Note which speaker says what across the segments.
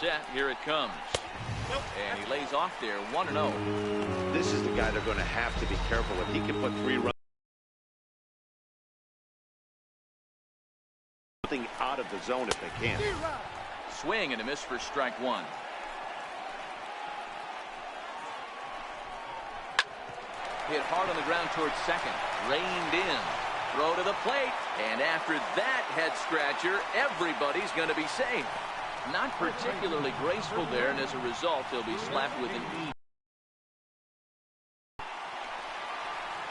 Speaker 1: set. Here it comes. And he lays off there 1-0.
Speaker 2: This is the guy they're going to have to be careful with. He can put 3 runs out of the zone if they can.
Speaker 1: Swing and a miss for strike 1. Hit hard on the ground towards second. Reined in. Throw to the plate. And after that head scratcher, everybody's going to be safe. Not particularly graceful there, and as a result, he'll be slapped with an E.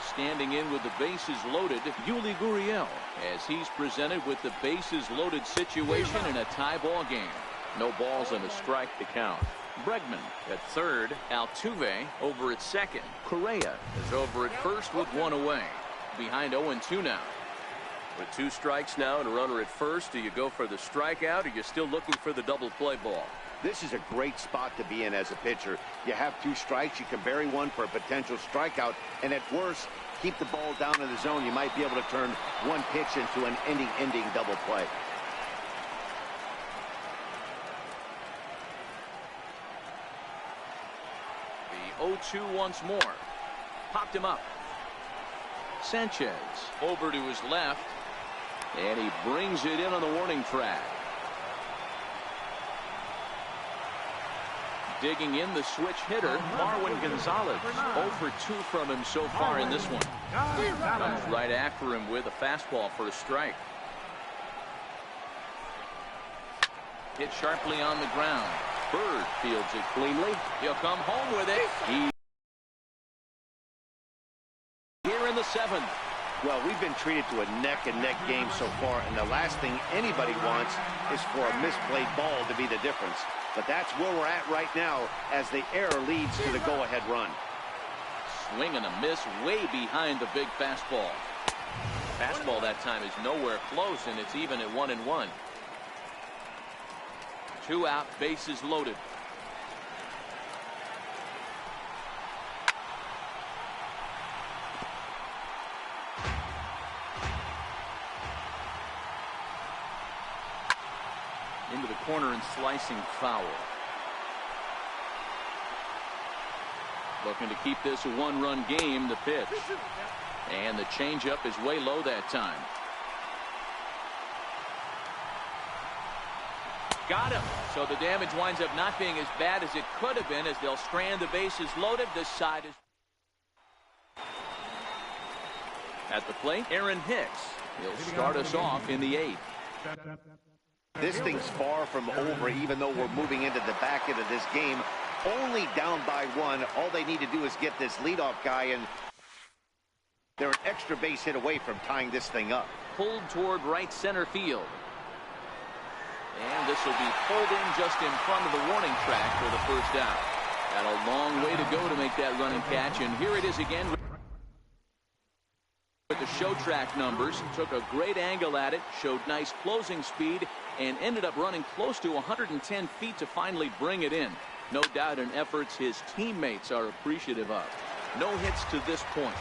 Speaker 1: Standing in with the bases loaded, Yuli Gurriel, as he's presented with the bases loaded situation in a tie ball game. No balls and a strike to count. Bregman at third. Altuve over at second. Correa is over at first with 1 away. Behind 0-2 now. With 2 strikes now and a runner at first, do you go for the strikeout or are you still looking for the double play ball?
Speaker 2: This is a great spot to be in as a pitcher. You have 2 strikes. You can bury one for a potential strikeout. And at worst, keep the ball down in the zone. You might be able to turn one pitch into an ending double play.
Speaker 1: The 0-2 once more. Popped him up. Sanchez over to his left. And he brings it in on the warning track. Digging in the switch hitter, Marwin Gonzalez. 0 for 2 from him so far in this one. Comes right after him with a fastball for a strike. Hit sharply on the ground. Bird fields it cleanly. He'll come home with it. Here in the 7th.
Speaker 2: Well, we've been treated to a neck-and-neck game so far, and the last thing anybody wants is for a misplayed ball to be the difference. But that's where we're at right now as the error leads to the go-ahead run.
Speaker 1: Swing and a miss way behind the big fastball. Fastball that time is nowhere close, and it's even at 1-1. 2 out, bases loaded. Into the corner and slicing foul. Looking to keep this a 1-run game. The pitch. And the changeup is way low that time. Got him. So the damage winds up not being as bad as it could have been as they'll strand the bases loaded. This side is at the plate. Aaron Hicks. He'll start us off in the 8th.
Speaker 2: This thing's far from over, even though we're moving into the back end of this game. Only down by 1. All they need to do is get this leadoff guy, and they're an extra base hit away from tying this thing up.
Speaker 1: Pulled toward right center field. And this will be pulled in just in front of the warning track for the first out. Got a long way to go to make that running catch, and here it is again. With the show track numbers, took a great angle at it, showed nice closing speed, and ended up running close to 110 feet to finally bring it in. No doubt in efforts his teammates are appreciative of. No hits to this point.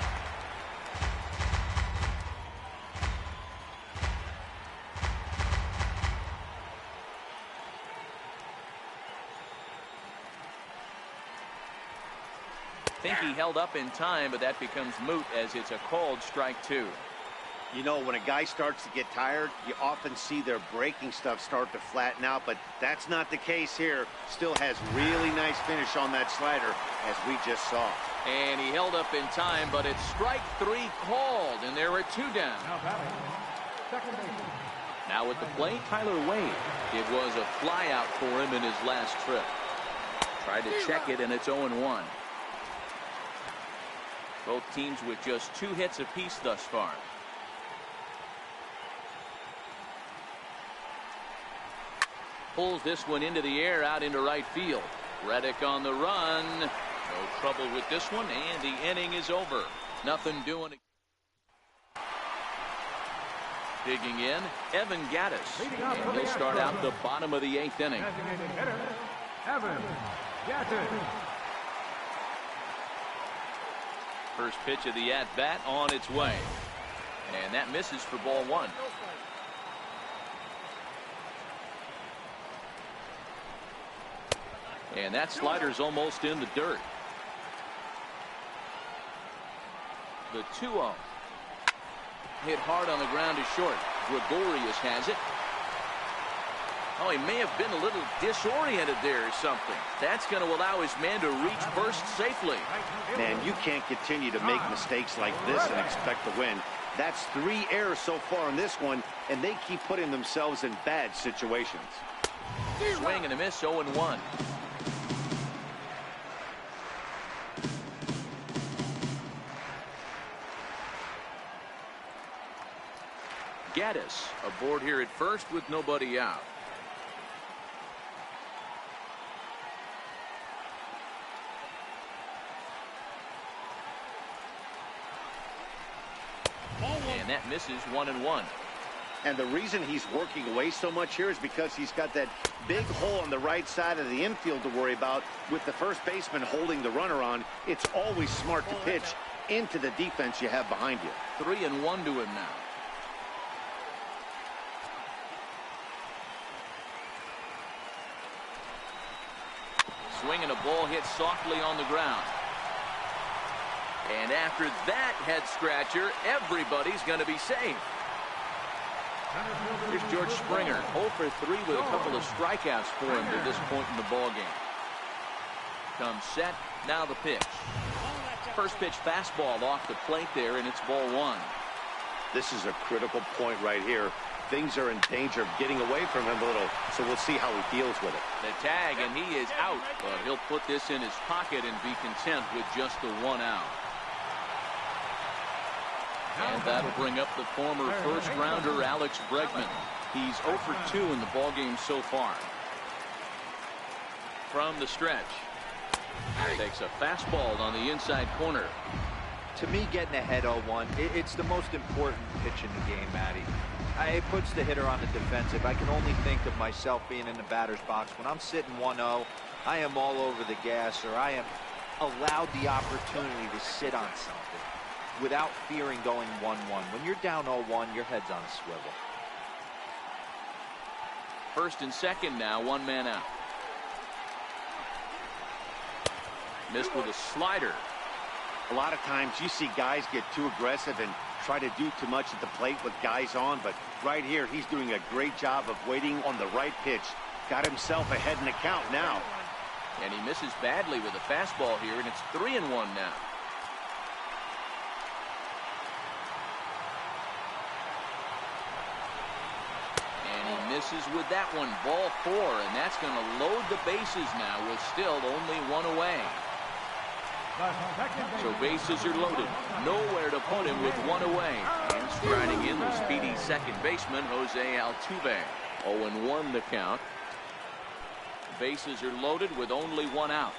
Speaker 1: Think he held up in time, but that becomes moot as it's a called strike 2.
Speaker 2: You know, when a guy starts to get tired, you often see their breaking stuff start to flatten out, but that's not the case here. Still has really nice finish on that slider, as we just saw.
Speaker 1: And he held up in time, but it's strike 3 called, and there are 2 down. Now at the plate, Tyler Wade. It was a fly out for him in his last trip. Tried to check it, and it's 0-1. Both teams with just 2 hits apiece thus far. Pulls this one into the air out into right field. Reddick on the run. No trouble with this one, and the inning is over. Nothing doing. Digging in, Evan Gattis. And he'll start out the bottom of the 8th inning.
Speaker 3: Evan Gattis.
Speaker 1: First pitch of the at-bat on its way. And that misses for ball 1. And that slider's almost in the dirt. The 2-0. Hit hard on the ground is short. Gregorius has it. Oh, he may have been a little disoriented there or something. That's going to allow his man to reach first safely.
Speaker 2: Man, you can't continue to make mistakes like this and expect to win. That's 3 errors so far in this one, and they keep putting themselves in bad situations.
Speaker 1: Swing and a miss, 0-1. Gaddis aboard here at first with nobody out. And that misses, 1-1.
Speaker 2: And the reason he's working away so much here is because he's got that big hole on the right side of the infield to worry about. With the first baseman holding the runner on, it's always smart to pitch into the defense you have behind you.
Speaker 1: 3-1 to him now. Swing and a ball hit softly on the ground. And after that head scratcher, everybody's going to be safe. Here's George Springer, 0 for 3 with a couple of strikeouts for him at this point in the ballgame. Comes set, now the pitch. First pitch fastball off the plate there, and it's ball 1.
Speaker 2: This is a critical point right here. Things are in danger of getting away from him a little, so we'll see how he deals with it.
Speaker 1: The tag, and he is out. But he'll put this in his pocket and be content with just the 1 out. And that'll bring up the former first-rounder Alex Bregman. He's 0 for 2 in the ballgame so far. From the stretch. Takes a fastball on the inside corner.
Speaker 4: To me, getting ahead 0-1, it's the most important pitch in the game, Matty. It puts the hitter on the defensive. I can only think of myself being in the batter's box. When I'm sitting 1-0, I am all over the gas, or I am allowed the opportunity to sit on something without fearing going 1-1. When you're down 0-1, your head's on a swivel.
Speaker 1: First and second now, 1 man out. Missed with a slider.
Speaker 2: A lot of times you see guys get too aggressive and try to do too much at the plate with guys on, but right here he's doing a great job of waiting on the right pitch. Got himself ahead in the count now.
Speaker 1: And he misses badly with a fastball here, and it's 3-1 now. And he misses with that one, ball 4, and that's going to load the bases now with still only 1 away. So bases are loaded. Nowhere to put him with 1 away. And striding in the speedy second baseman, Jose Altuve. 0-1 the count. Bases are loaded with only 1 out.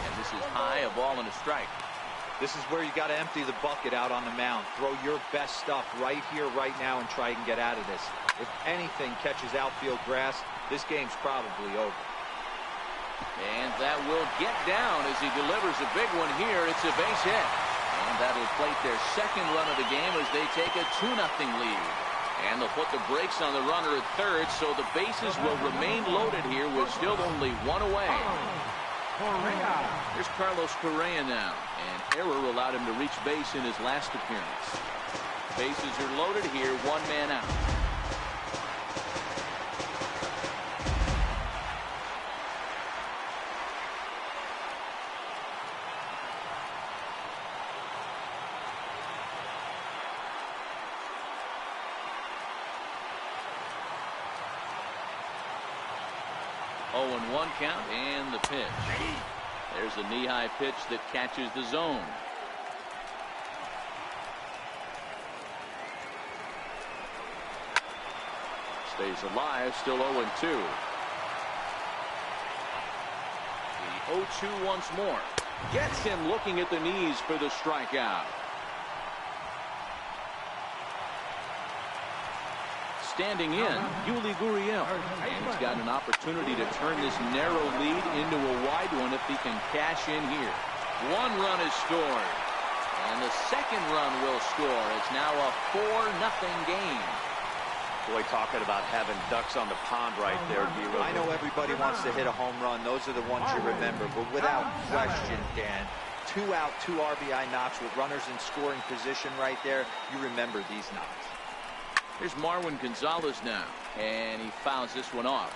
Speaker 1: And this is high, a ball and a strike.
Speaker 4: This is where you got to empty the bucket out on the mound. Throw your best stuff right here, right now, and try and get out of this. If anything catches outfield grass, this game's probably over.
Speaker 1: And that will get down as he delivers a big one here. It's a base hit. And that'll plate their second run of the game as they take a 2-0 lead. And they'll put the brakes on the runner at third, so the bases will remain loaded here with still only 1 away. Here's Carlos Correa now, and error allowed him to reach base in his last appearance. Bases are loaded here, 1 man out. Oh, and 1 count, and the pitch. There's a knee-high pitch that catches the zone. Stays alive, still 0-2. The 0-2 once more. Gets him looking at the knees for the strikeout. Standing in, Yuli Gurriel. And he's got an opportunity to turn this narrow lead into a wide one if he can cash in here. 1 run is scored. And the second run will score. It's now a 4-0 game.
Speaker 2: Boy, talking about having ducks on the pond right there.
Speaker 4: I know everybody wants to hit a home run. Those are the ones you remember. But without question, Dan, 2 out, 2 RBI knocks with runners in scoring position right there. You remember these knocks.
Speaker 1: Here's Marwin Gonzalez now. And he fouls this one off.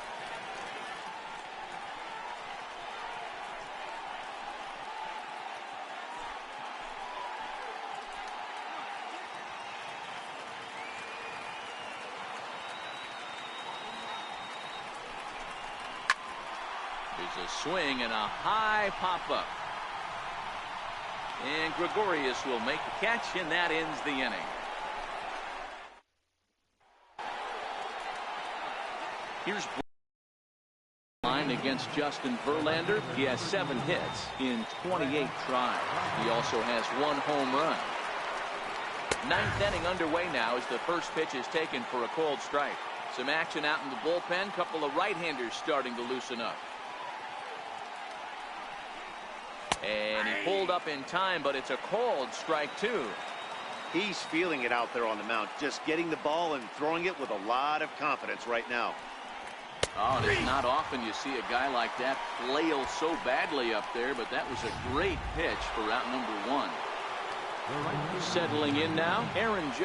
Speaker 1: There's a swing and a high pop-up. And Gregorius will make the catch, and that ends the inning. Here's line against Justin Verlander. He has 7 hits in 28 tries. He also has 1 home run. 9th inning underway now as the first pitch is taken for a cold strike. Some action out in the bullpen. Couple of right-handers starting to loosen up. And he pulled up in time, but it's a cold strike, too.
Speaker 2: He's feeling it out there on the mound, just getting the ball and throwing it with a lot of confidence right now.
Speaker 1: Oh, and it's not often you see a guy like that flail so badly up there, but that was a great pitch for out number 1. Settling in now, Aaron Judge.